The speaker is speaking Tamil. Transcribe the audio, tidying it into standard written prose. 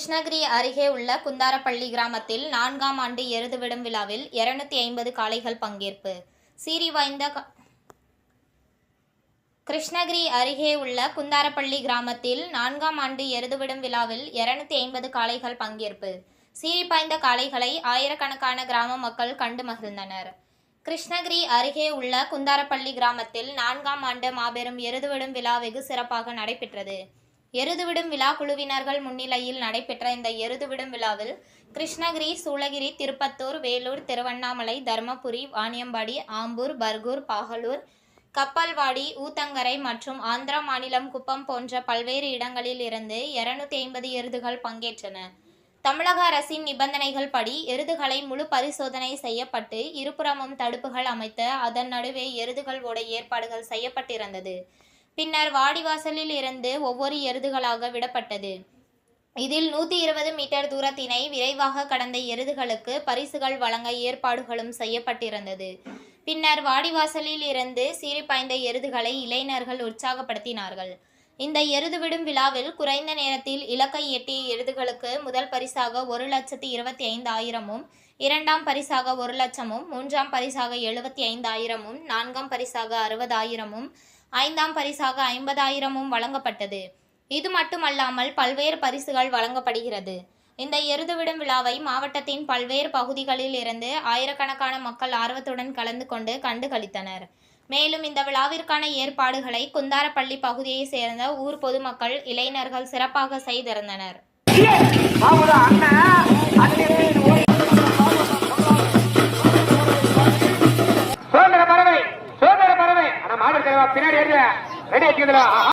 கிருஷ்ணகிரி அருகே உள்ள குந்தாரப்பள்ளி கிராமத்தில் 4ஆம் ஆண்டு எருது விடும் விழாவில் 250 காளைகள் பங்கேற்பு. சீறிவாய்ந்த கிருஷ்ணகிரி அருகே உள்ள குந்தாரப்பள்ளி கிராமத்தில் 4ஆம் ஆண்டு எருது விடும் விழாவில் 250 காளைகள் பங்கேற்பு. சீறிப்பாய்ந்த காளைகளை ஆயிரக்கணக்கான கிராம மக்கள் கண்டு மகிழ்ந்தனர். கிருஷ்ணகிரி அருகே உள்ள குந்தாரப்பள்ளி கிராமத்தில் 4ஆம் ஆண்டு மாபெரும் எருதுவிடும் விழா வெகு சிறப்பாக நடைபெற்றது. எருதுவிடும் விழா குழுவினர்கள் முன்னிலையில் நடைபெற்ற இந்த எருதுவிடும் விழாவில் கிருஷ்ணகிரி, சூளகிரி, திருப்பத்தூர், வேலூர், திருவண்ணாமலை, தருமபுரி, வாணியம்பாடி, ஆம்பூர், பர்கூர், பாகலூர், கப்பல்வாடி, ஊத்தங்கரை மற்றும் ஆந்திரா மாநிலம் குப்பம் போன்ற பல்வேறு இடங்களில் இருந்து 250 எருதுகள் பங்கேற்றன. தமிழக அரசின் நிபந்தனைகள் படி எருதுகளை முழு பரிசோதனை செய்யப்பட்டு இருபுறமும் தடுப்புகள் அமைத்து அதன் நடுவே எருதுகள் ஓட ஏற்பாடுகள் செய்யப்பட்டிருந்தது. பின்னர் வாடிவாசலில் இருந்து ஒவ்வொரு எருதுகளாக விடப்பட்டது. இதில் 120 மீட்டர் தூரத்தினை விரைவாக கடந்த எருதுகளுக்கு பரிசுகள் வழங்க ஏற்பாடுகளும் செய்யப்பட்டிருந்தது. பின்னர் வாடிவாசலில் இருந்து சீறிப்பாய்ந்த எருதுகளை இளைஞர்கள் உற்சாகப்படுத்தினார்கள். இந்த எருதுவிடும் விழாவில் குறைந்த நேரத்தில் இலக்கை எட்டிய எருதுகளுக்கு முதல் பரிசாக 1,25,000, இரண்டாம் பரிசாக 1,00,000, மூன்றாம் பரிசாக 75,000, நான்காம் பரிசாக 60,000, ஐந்தாம் பரிசாக 50,000 வழங்கப்பட்டது. இது மட்டுமல்லாமல் பல்வேறு பரிசுகள் வழங்கப்படுகிறது. இந்த எருதுவிடும் விழாவை மாவட்டத்தின் பல்வேறு பகுதிகளில் இருந்து ஆயிரக்கணக்கான மக்கள் ஆர்வத்துடன் கலந்து கொண்டு கண்டுகளித்தனர். மேலும் இந்த விழாவிற்கான ஏற்பாடுகளை குந்தாரப்பள்ளி பகுதியை சேர்ந்த ஊர் பொதுமக்கள், இளைஞர்கள் சிறப்பாக செய்திருந்தனர். பின்னாடி